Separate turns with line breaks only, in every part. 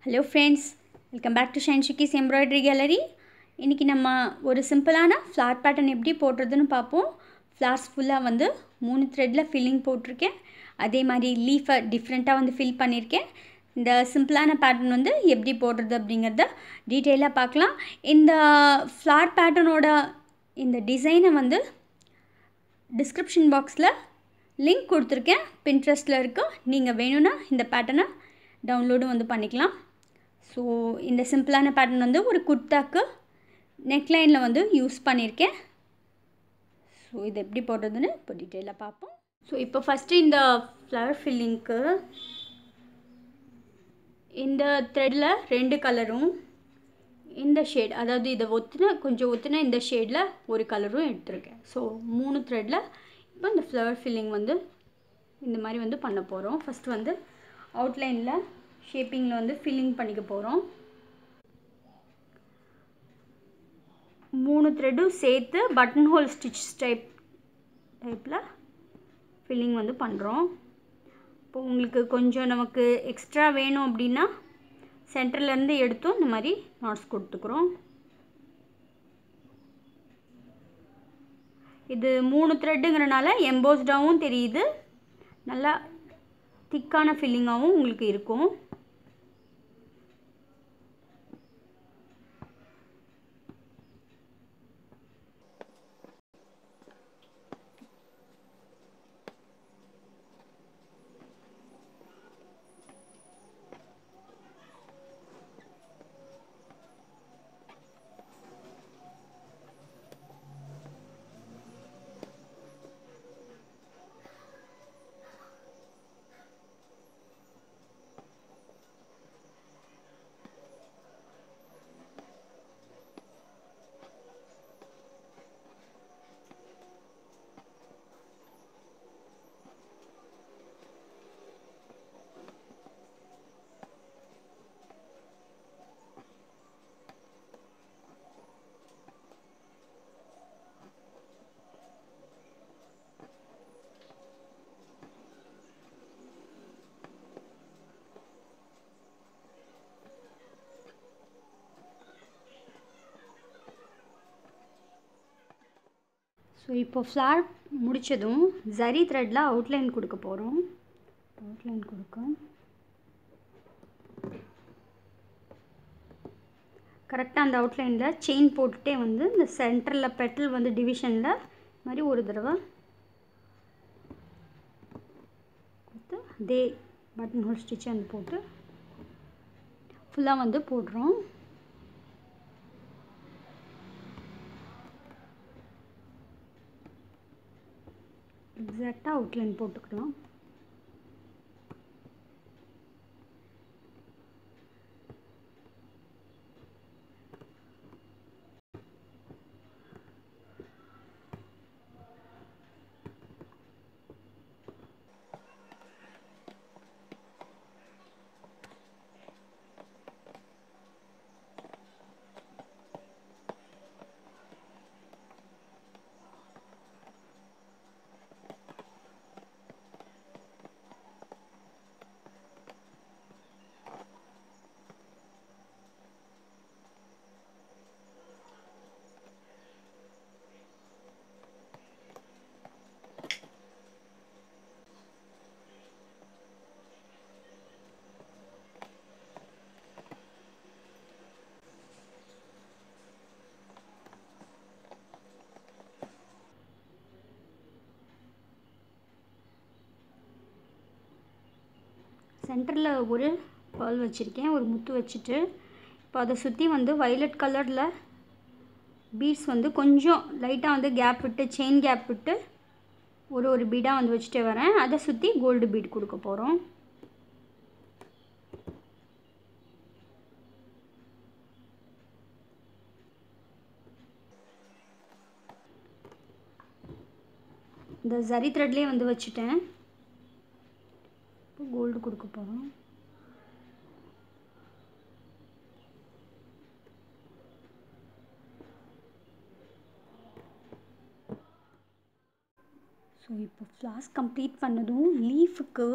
Hello friends, welcome back to Shine Shikis Embroidery Gallery. இன்னைக்கு நம்ம ஒரு சிம்பிளான flower pattern எப்படி போடுறதுன்னு பார்ப்போம். Flowers ஃபுல்லா வந்து 3 threadல filling போட்டுருக்கேன். அதே மாதிரி leaf டிஃபரண்டா வந்து fill பண்ணிருக்கேன். இந்த சிம்பிளான pattern வந்து எப்படி போடுறது அப்படிங்கறத டீடைலா பார்க்கலாம். இந்த flower patternோட இந்த டிசைனை வந்து description boxல லிங்க் கொடுத்திருக்கேன். Pinterestல இருக்கு. நீங்க வேணும்னா இந்த பேட்டர்னை டவுன்லோட் வந்து பண்ணிக்கலாம். ஸோ இந்த சிம்பிளான பேட்டர்ன் வந்து ஒரு குர்தாக்கு நெக்லைனில் வந்து யூஸ் பண்ணியிருக்கேன். ஸோ இது எப்படி போடுறதுன்னு இப்போ டீட்டெயிலாக பார்ப்போம். ஸோ இப்போ ஃபஸ்ட்டு இந்த ஃப்ளவர் ஃபில்லிங்க்கு இந்த த்ரெட்டில் 2 கலரும் இந்த ஷேட், அதாவது இதை கொஞ்சம் ஒத்துன இந்த ஷேடில் ஒரு கலரும் எடுத்திருக்கேன். ஸோ 3 த்ரெட்டில் இப்போ இந்த ஃப்ளவர் ஃபில்லிங் வந்து இந்த மாதிரி வந்து பண்ண போகிறோம். ஃபஸ்ட்டு வந்து அவுட்லைனில் ஷேப்பிங்கில் வந்து ஃபில்லிங் பண்ணிக்க போகிறோம். 3 த்ரெட்டும் சேர்த்து பட்டன் ஹோல் ஸ்டிச் டைப்பில் ஃபில்லிங் வந்து பண்ணுறோம். இப்போ உங்களுக்கு கொஞ்சம் நமக்கு எக்ஸ்ட்ரா வேணும் அப்படின்னா சென்டர்லேருந்து எடுத்தும் இந்த மாதிரி நாட்ஸ் கொடுத்துக்கிறோம். இது 3 த்ரெட்டுங்கிறனால எம்போஸ்டாகவும் தெரியுது, நல்லா திக்கான ஃபில்லிங்காகவும் உங்களுக்கு இருக்கும். ஸோ இப்போ ஃப்ளார் முடித்ததும் ஜரி த்ரெட்டில் அவுட்லைன் கொடுக்க போகிறோம். அவுட்லைன் கொடுக்க கரெக்டாக அந்த அவுட்லைனில் செயின் போட்டுகிட்டே வந்து இந்த சென்டரில் பெட்டல் வந்து டிவிஷனில் மாதிரி ஒரு தடவை கொடுத்து அதே பட்டன் ஹோல் ஸ்டிச் வந்து போட்டு ஃபுல்லாக வந்து போடுறோம். எக்ஸாக்டாக அவுட்லைன் போட்டுக்கலாம். சென்டரில் ஒரு பால் வச்சுருக்கேன், ஒரு முத்து வச்சுட்டு இப்போ அதை சுற்றி வந்து வயலட் கலரில் பீட்ஸ் வந்து கொஞ்சம் லைட்டாக வந்து கேப் விட்டு செயின் கேப் விட்டு ஒரு பீடாக வந்து வச்சுட்டே வரேன். அதை சுற்றி கோல்டு பீட் கொடுக்க போகிறோம். இந்த ஜரி த்ரெட்லேயே வந்து வச்சுட்டேன். இப்போ கோல்டு கொடுக்க போகிறோம். ஸோ இப்போ ஃப்ளாஸ் கம்ப்ளீட் பண்ணதும் லீஃபுக்கு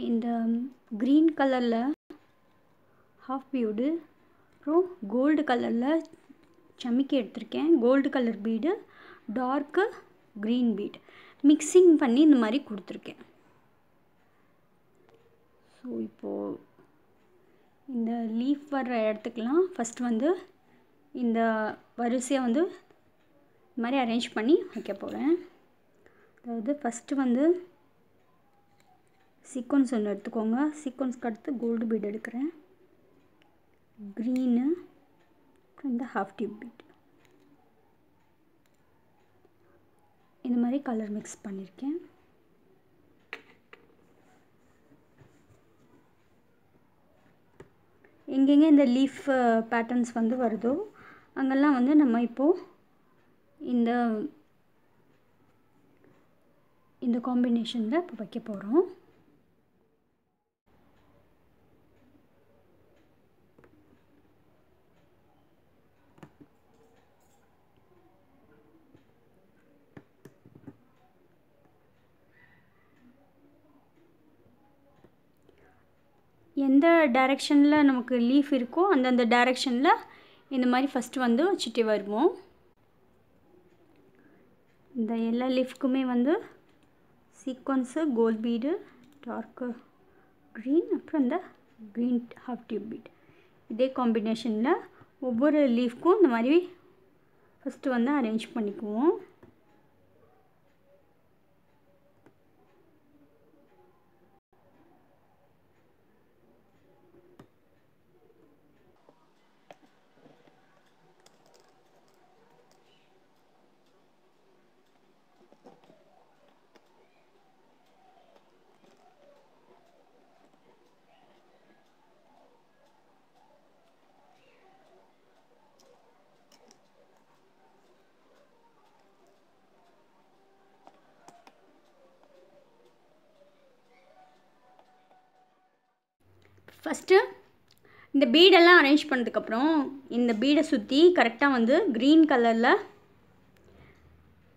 இந்த க்ரீன் கலரில் ஹாஃப் பீடு, அப்புறம் கோல்டு கலரில் சமிக்கி எடுத்திருக்கேன். Gold colour bead, dark green bead mixing பண்ணி இந்த மாதிரி கொடுத்துருக்கேன். ஸோ இப்போது இந்த லீஃப் வர்ற இடத்துக்கெலாம் ஃபஸ்ட்டு வந்து இந்த வரிசையை வந்து இந்த மாதிரி அரேஞ்ச் பண்ணி வைக்க போகிறேன். அதாவது ஃபஸ்ட்டு வந்து சீக்வன்ஸ் ஒன்று எடுத்துக்கோங்க. சீக்வன்ஸ்க்கு அடுத்து கோல்டு பீட் எடுக்கிறேன், க்ரீனு, அப்புறம் இந்த ஹாஃப் டியூப் பீட் இந்த மாதிரி கலர் மிக்ஸ் பண்ணியிருக்கேன். எங்கெங்கே இந்த லீஃப் பேட்டர்ன்ஸ் வந்து வருதோ அங்கெல்லாம் வந்து நம்ம இப்போது இந்த காம்பினேஷனில் இப்போ வைக்க போகிறோம். எந்த டைரெக்ஷனில் நமக்கு லீஃப் இருக்கோ அந்தந்த டைரெக்ஷனில் இந்த மாதிரி ஃபஸ்ட்டு வந்து வச்சுட்டே வருவோம். இந்த எல்லா லீஃப்க்குமே வந்து sequence gold bead, dark green, அப்புறம் இந்த க்ரீன் ஹாஃப் டியூப் பீட் இதே காம்பினேஷனில் ஒவ்வொரு லீஃப்க்கும் இந்த மாதிரி ஃபஸ்ட்டு வந்து அரேஞ்ச் பண்ணிக்குவோம். ஃபஸ்ட்டு இந்த பீடெல்லாம் அரேஞ்ச் பண்ணதுக்கப்புறம் இந்த பீடை சுற்றி கரெக்டாக வந்து க்ரீன் கலரில்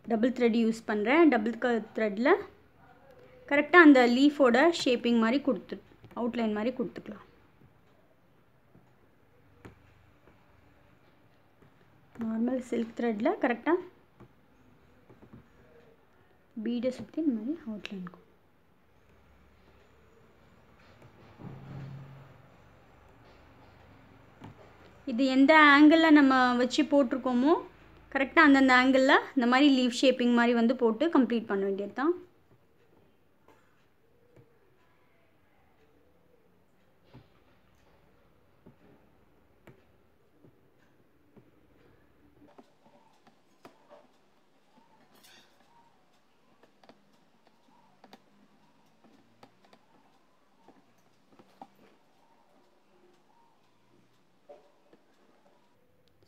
டபுள் த்ரெட் யூஸ் பண்ணுறேன். டபுள் கலர் த்ரெட்டில் கரெக்டாக அந்த லீஃபோட ஷேப்பிங் மாதிரி அவுட்லைன் மாதிரி கொடுத்துக்கலாம். நார்மல் சில்க் த்ரெட்டில் கரெக்டாக பீடை சுற்றி இந்த மாதிரி அவுட்லைன் கொடுக்கும். இது எந்த ஆங்கிளில் நம்ம வச்சு போட்டிருக்கோமோ கரெக்டாக அந்தந்த ஆங்கிளில் இந்த மாதிரி லீஃப் ஷேப்பிங் மாதிரி வந்து போட்டு கம்ப்ளீட் பண்ண வேண்டியது தான்.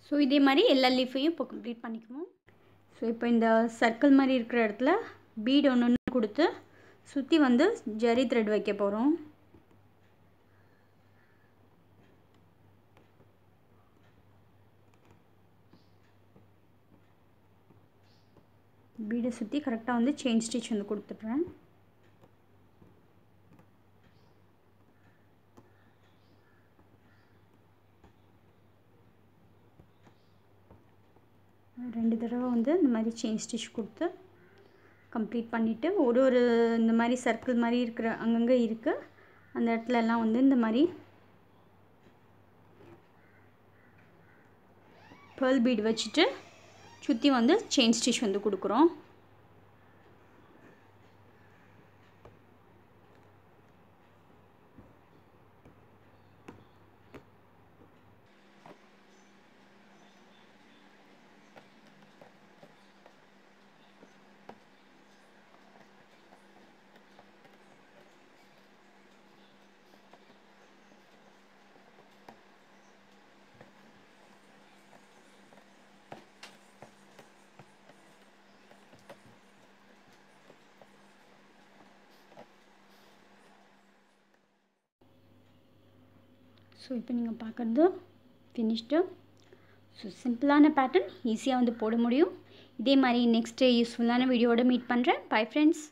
ஸோ இதே மாதிரி எல்லா லீஃபையும் இப்போ கம்ப்ளீட் பண்ணிக்குவோம். ஸோ இப்போ இந்த சர்க்கிள் மாதிரி இருக்கிற இடத்துல பீட் ஒன்று கொடுத்து சுற்றி வந்து ஜரி த்ரெட் வைக்க போகிறோம். பீடை சுற்றி கரெக்டாக வந்து செயின் ஸ்டிச் வந்து கொடுத்துட்றேன். ரெண்டு தடவை வந்து இந்த மாதிரி செயின் ஸ்டிச் கொடுத்து கம்ப்ளீட் பண்ணிவிட்டு ஒரு இந்த மாதிரி சர்க்கிள் மாதிரி இருக்கிற அங்கங்கே இருக்குது அந்த இடத்துல எல்லாம் வந்து இந்த மாதிரி பேர்ல் பீட் வச்சுட்டு சுற்றி வந்து செயின் ஸ்டிச் வந்து கொடுக்குறோம். ஸோ இப்போ நீங்கள் பார்க்குறது ஃபினிஷ்டு. ஸோ சிம்பிளான பேட்டர்ன் ஈஸியாக வந்து போட முடியும். இதே மாதிரி நெக்ஸ்ட்டு யூஸ்ஃபுல்லான வீடியோவோட மீட் பண்ணுறேன். Bye friends.